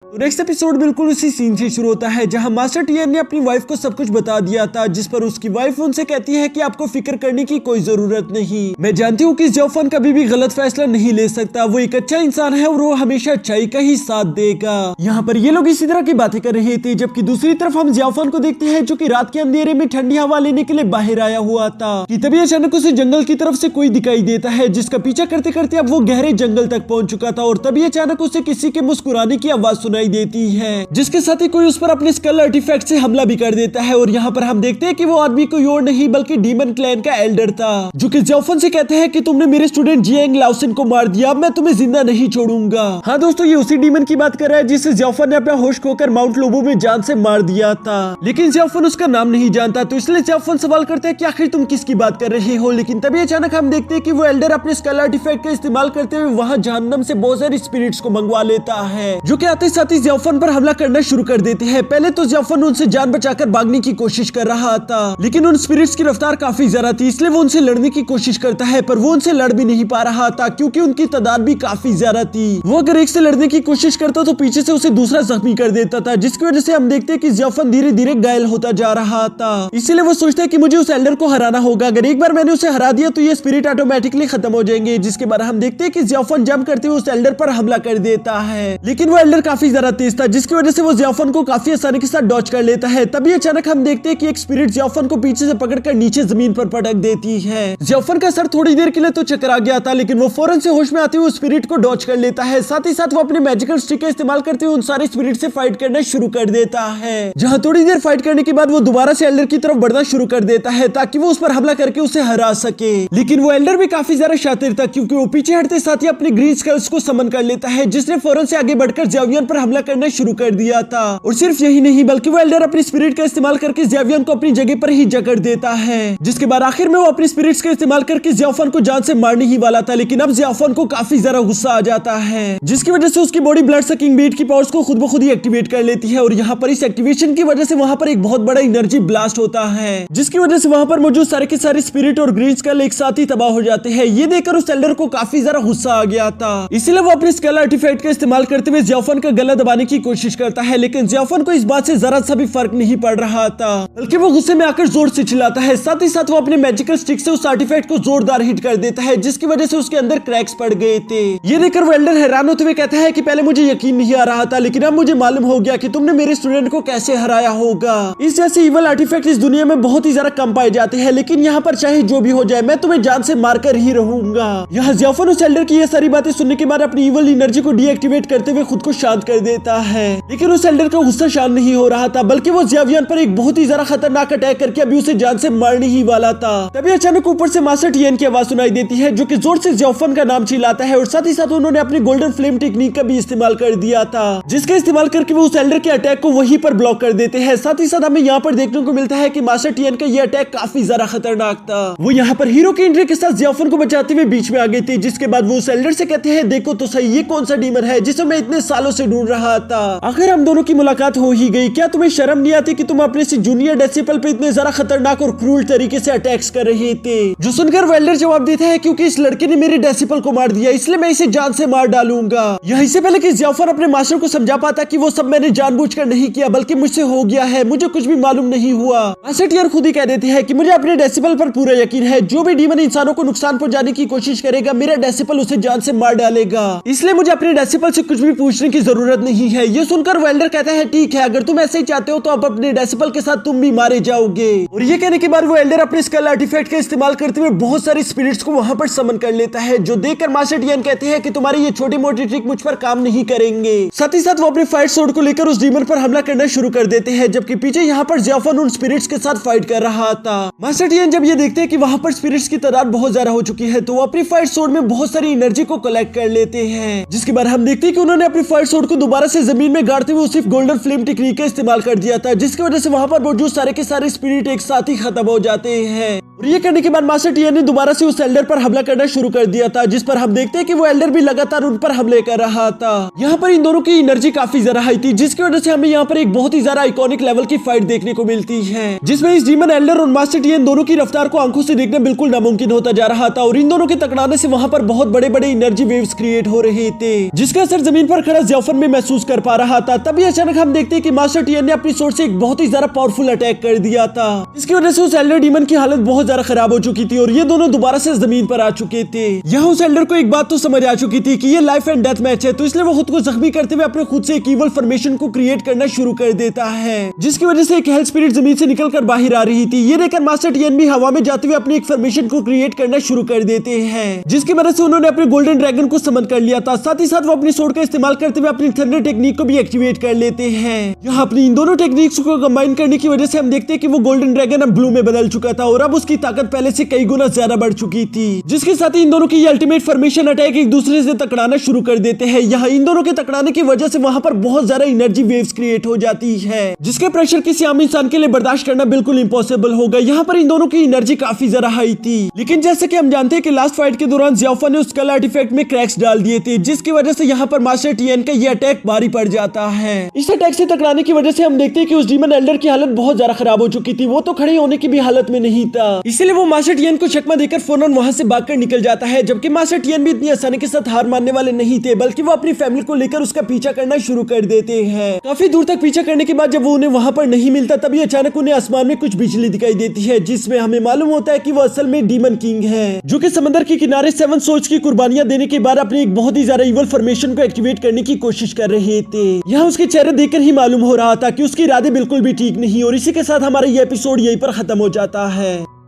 तो next episode बिल्कुल उसी सीन से शुरू होता है जहां मास्टर टियन ने अपनी वाइफ को सब कुछ बता दिया था, जिस पर उसकी वाइफ उनसे कहती है कि आपको फिक्र करने की कोई जरूरत नहीं। मैं जानती हूँ कि ज़्याओफन कभी भी गलत फैसला नहीं ले सकता, वो एक अच्छा इंसान है और वो हमेशा अच्छाई का ही साथ देगा। यहाँ पर ये लोग इसी तरह की बातें कर रहे थे, जबकि दूसरी तरफ हम ज़्याओफन को देखते हैं जो कि रात के अंधेरे में ठंडी हवा लेने के लिए बाहर आया हुआ था कि तभी अचानक उसे जंगल की तरफ से कोई दिखाई देता है, जिसका पीछा करते करते अब वो गहरे जंगल तक पहुंच चुका था। और तभी अचानक उसे किसी के मुस्कुराने की आवाज सुनाई देती है, जिसके साथ ही कोई उस पर अपने स्कल आर्टिफैक्ट से हमला भी कर देता है। और यहाँ पर हम देखते हैं कि वो आदमी कोई और नहीं बल्कि डीमन क्लैन का एल्डर था, जो कि ज़्याओफन से कहता है कि तुमने मेरे स्टूडेंट जियांग लाओसन को मार दिया, अब मैं तुम्हें जिंदा नहीं छोड़ूंगा। हाँ दोस्तों, ये उसी डीमन की बात कर रहा है जिसे ज़्याओफन ने अपना होश खोकर माउंट लोबो में जान से मार दिया था। लेकिन ज़्याओफन उसका नाम नहीं जानता, तो इसलिए ज़्याओफन सवाल करता है कि आखिर तुम किसकी बात कर रहे हो। लेकिन तभी अचानक हम देखते हैं कि वो एल्डर अपने स्कल आर्टिफैक्ट का इस्तेमाल करते हुए वहां जहन्नम से बहुत सारे स्पिरिट्स को मंगवा लेता है, जो कि आते साथ ही ज़्याओफन पर हमला करना शुरू कर देते हैं। पहले तो ज़्याओफन उनसे जान बचाकर भागने की कोशिश कर रहा था, लेकिन उन स्पिरिट्स की रफ्तार काफी ज्यादा थी, इसलिए वो उनसे लड़ने की कोशिश करता है, पर वो उनसे लड़ भी नहीं पा रहा था क्योंकि उनकी तादाद भी काफी ज्यादा थी। वो अगर एक से लड़ने की कोशिश करता तो पीछे से उसे दूसरा जख्मी कर देता था, जिसकी वजह से हम देखते हैं कि ज़्याओफन धीरे धीरे घायल होता जा रहा था। इसलिए वो सोचता है कि मुझे उस एल्डर को हराना होगा, अगर एक बार मैंने उसे हरा दिया तो ये स्पिरिट ऑटोमेटिकली खत्म हो जाएंगे। जिसके बाद हम देखते हैं कि ज़्याओफन जंप करते हुए उस एल्डर पर हमला कर देता है, लेकिन वो एल्डर काफी ज्यादा तेज था, जिसकी वजह से वो ज़्याओफन को काफी आसानी के साथ डॉच कर लेता है। तभी अचानक हम देखते हैं कि एक स्पिरिट ज़्याओफन को पीछे से पकड़कर नीचे जमीन पर पटक देती है। ज़्याओफन का सर थोड़ी देर के लिए तो चकरा गया था, लेकिन वो फौरन से होश में आते हुए स्पिरिट को डॉच कर लेता है। साथ ही साथ वो अपने मैजिकल स्टिक का इस्तेमाल करते हुए उन सारे स्पिरिट से फाइट करना शुरू कर देता है, जहां थोड़ी देर फाइट करने के बाद वो दोबारा से एल्डर की तरफ बढ़ना शुरू कर देता है ताकि वो उस पर हमला करके उसे हरा सके। लेकिन वो एल्डर भी काफी ज्यादा शातिर था, क्योंकि वो पीछे हटते साथ ही अपने ग्रीन स्कल्स को समन कर लेता है, जिसने फौरन से आगे बढ़कर ज़्यावियन पर हमला करना शुरू कर दिया था। और सिर्फ यही नहीं बल्कि वो एल्डर अपनी स्पिरिट का इस्तेमाल करके ज़्यावियन को अपनी जगह पर ही जकड़ देता है, जिसके बाद आखिर में वो अपनी स्पिरिट्स का इस्तेमाल करके ज़्याओफन को जान से मारने ही वाला था। लेकिन अब ज़्याओफन को काफी ज्यादा गुस्सा आ जाता है, जिसकी वजह से उसकी बॉडी ब्लड सकिंग बीट की पावर्स को खुद ब खुद ही एक्टिवेट कर लेती है। और यहाँ पर इस एक्टिवेशन की वजह से वहाँ पर एक बहुत बड़ा एनर्जी ब्लास्ट होता है, जिसकी वजह से वहाँ पर मौजूद सारे के सारे स्पिरिट और ग्रीन स्कल एक साथ ही तबाह हो जाते हैं। ये देखकर उस एल्डर को काफी ज्यादा गुस्सा आ गया था, इसलिए वो अपने स्कल आर्टिफैक्ट का इस्तेमाल करते हुए ज़्याओफन का गला दबाने की कोशिश करता है। लेकिन ज़्याओफन को इस बात से जरा सा भी फर्क नहीं पड़ रहा था, बल्कि वो गुस्से में आकर जोर से चिल्लाता है। साथ ही साथ वो अपने मैजिकल स्टिक से उस आर्टिफैक्ट को जोरदार हिट कर देता है, जिसकी वजह से उसके अंदर क्रैक्स पड़ गए थे। ये देखकर वो एल्डर हैरान होते हुए कहता है कि पहले मुझे यकीन नहीं आ रहा था, लेकिन अब मुझे मालूम हो गया कि तुमने मेरे स्टूडेंट को कैसे हराया होगा। इस जैसे इवल आर्टिफैक्ट इस दुनिया में बहुत ही ज्यादा कम पाए जाते हैं, लेकिन यहाँ पर चाहे जो भी हो जाए मैं तुम्हें जान से मारकर ही रहूंगा। यहाँ ज़्याओफन उस एल्डर की ये सारी बातें सुनने के बाद अपनी इवल एनर्जी को डीएक्टिवेट करते हुए खुद को शांत कर देता है। लेकिन उस एल्डर का गुस्सा शांत नहीं हो रहा था, बल्कि वो ज़्यावियन पर एक बहुत ही ज्यादा खतरनाक अटैक करके अभी उसे जान से मारने ही वाला था। तभी अचानक ऊपर से मास्टर टियन की आवाज सुनाई देती है, जो कि जोर से ज़्याओफन का नाम चिल्लाता है। और साथ ही साथ उन्होंने अपनी गोल्डन फ्लेम टेक्निक का भी इस्तेमाल कर दिया था, जिसका इस्तेमाल करके वो उस एल्डर के अटैक को वहीं पर ब्लॉक कर देते हैं। साथ ही साथ हमें यहाँ पर देखने को मिलता है कि मास्टर टियन का ये अटैक काफी ज्यादा खतरनाक था। वो यहाँ पर हीरो की एंट्री के साथ ज़्याओफन को बचाते हुए बीच में आ गई थी, जिसके बाद वो उस एल्डर से कहते हैं देखो तो सही ये कौन सा डीमन है जिसे मैं इतने सालों से ढूंढ रहा था। आखिर हम दोनों की मुलाकात हो ही गई, क्या तुम्हें शर्म नहीं आती कि तुम अपने से जूनियर डेसिपल पे इतने ज्यादा खतरनाक और क्रूर तरीके से अटैक्स कर रहे थे। जो सुनकर वो एल्डर जवाब देता है क्योंकि इस लड़के ने मेरे डेसिपल को मार दिया, इसलिए मैं इसे जान से मार डालूंगा। यही से पहले कि ज़्याओफन अपने मास्टर को समझा पाता कि वो सब मैंने जानबूझकर नहीं किया, बल्कि मुझसे हो गया है, मुझे कुछ भी मालूम नहीं हुआ। मास्टर टियन खुद ही कह देते हैं कि मुझे अपने डेसिपल पर पूरा यकीन है, जो भी डीमन इंसानों को नुकसान पहुंचाने की कोशिश करेगा मेरा डेसिपल उसे जान से मार डालेगा, इसलिए मुझे अपने डेसिपल से कुछ भी पूछने की जरूरत नहीं है। ये सुनकर वो एल्डर कहता है ठीक है, अगर तुम ऐसे ही चाहते हो तो अब अपने डेसिपल के साथ तुम भी मारे जाओगे। और ये कहने के बाद वो एल्डर अपने स्कल आर्टिफैक्ट का इस्तेमाल करते हुए बहुत सारे स्पिरिट्स को वहां पर समन कर लेता है, जो देखकर मास्टर टियन कहते हैं कि तुम्हारी ये छोटी मोटी ट्रिक मुझ पर काम नहीं करेंगे। साथ ही साथ वो अपने फाइट सोर्ड को लेकर उस डीमन पर हमला करना शुरू कर देते हैं, जबकि पीछे यहाँ पर ज़्याओफन उन स्पिरिट्स के साथ फाइट कर रहा था। मास्टर टियन जब ये देखते हैं कि वहां पर स्पिरिट्स की तादाद बहुत ज्यादा हो चुकी है, तो वो अपनी फाइट सोर्ड में बहुत सारी एनर्जी को कलेक्ट कर लेते हैं, जिसके बाद हम देखते हैं कि उन्होंने अपनी फाइट सोर्ड को दोबारा से जमीन में गाड़ते हुए सिर्फ गोल्डन फ्लेम टेक्निक का इस्तेमाल कर दिया था, जिसकी वजह से वहां पर मौजूद सारे के सारे स्पिरिट एक साथ ही खत्म हो जाते हैं। और ये करने के बाद मास्टर टीएन ने दोबारा से उस एल्डर पर हमला करना शुरू कर दिया था, जिस पर हम देखते हैं कि वो एल्डर भी लगातार उन पर हमले कर रहा था। यहाँ पर इन दोनों की एनर्जी काफी ज्यादा हाई थी, जिसकी वजह से हमें यहाँ पर एक बहुत ही ज्यादा आइकॉनिक लेवल की फाइट देखने को मिलती है, जिसमें इस डीमन एल्डर और मास्टर टीएन दोनों की रफ्तार को आंखों से देखना बिल्कुल नामुमकिन होता जा रहा था। और इन दोनों के टकराने से वहाँ पर बहुत बड़े बड़े एनर्जी वेव्स क्रिएट हो रहे थे, जिसका असर जमीन पर खड़ा ज़ियाओफन में महसूस कर पा रहा था। तभी अचानक हम देखते हैं कि मास्टर टीएन ने अपनी सोर्स से एक बहुत ही ज्यादा पावरफुल अटैक कर दिया था, इसकी वजह से उस एल्डर डीमन की हालत बहुत ज्यादा खराब हो चुकी थी और ये दोनों दोबारा से जमीन पर आ चुके थे। यहाँ उस एल्डर को एक बात तो समझ आ चुकी थी कि ये लाइफ एंड डेथ मैच है, तो इसलिए वो खुद को जख्मी करते हुए अपने खुद से एक इवल फॉर्मेशन को क्रिएट करना शुरू कर देता है, जिसकी वजह से एक हेल स्पिरिट जमीन से निकलकर बाहर आ रही थी। ये देखकर मास्टर टीएन भी हवा में जाते हुए अपनी एक फॉर्मेशन को क्रिएट करना शुरू कर देते हैं, जिसकी वजह से उन्होंने अपने गोल्डन ड्रैगन को समन कर लिया था। साथ ही साथ वो अपनी सोर्ड का इस्तेमाल करते हुए अपनी थंडर टेक्निक को भी एक्टिवेट कर लेते हैं। यहाँ अपनी इन दोनों टेक्निक्स को कंबाइन करने की वजह से हम देखते हैं कि वो गोल्डन ड्रैगन अब ब्लू में बदल चुका था और अब उसकी ताकत पहले से कई गुना ज्यादा बढ़ चुकी थी, जिसके साथ ही इन दोनों की अल्टीमेट फॉर्मेशन अटैक एक दूसरे से टकराना शुरू कर देते हैं। यहाँ इन दोनों के टकराने की वजह से वहां पर बहुत ज्यादा एनर्जी वेव्स क्रिएट हो जाती है, जिसके प्रेशर किसी आम इंसान के लिए बर्दाश्त करना बिल्कुल इम्पॉसिबल होगा। यहाँ पर इन दोनों की एनर्जी काफी ज्यादा हाई थी, लेकिन जैसे कि हम जानते हैं कि लास्ट फाइट के दौरान ज़ियाओफन ने उस स्कल आर्टिफैक्ट में क्रैक्स डाल दिए थे, जिसकी वजह से यहाँ पर मास्टर टीएन का ये अटैक भारी पड़ जाता है। इस अटैक से टकराने की वजह से हम देखते हैं कि उस डीमन एल्डर की हालत बहुत ज्यादा खराब हो चुकी थी, वो तो खड़े होने की भी हालत में नहीं था, इसलिए वो मास्टर टीएन को चकमा देकर फौरन वहां से भागकर निकल जाता है। जबकि मास्टर टीएन भी इतनी आसानी के साथ हार मानने वाले नहीं थे, बल्कि वो अपनी फैमिली को लेकर उसका पीछा करना शुरू कर देते हैं। काफी दूर तक पीछा करने के बाद जब वो उन्हें वहां पर नहीं मिलता, तभी अचानक उन्हें आसमान में कुछ बिजली दिखाई देती है, जिसमें हमें मालूम होता है कि वो असल में डीमन किंग है, जो कि समंदर के किनारे 7 सोल्स की कुर्बानियां देने के बाद अपनी एक बहुत ही ज्यादा इवल फॉर्मेशन को एक्टिवेट करने की कोशिश कर रहे थे। यहाँ उसके चेहरे देखकर ही मालूम हो रहा था कि उसके इरादे बिल्कुल भी ठीक नहीं, और इसी के साथ हमारा ये एपिसोड यहीं पर खत्म हो जाता है।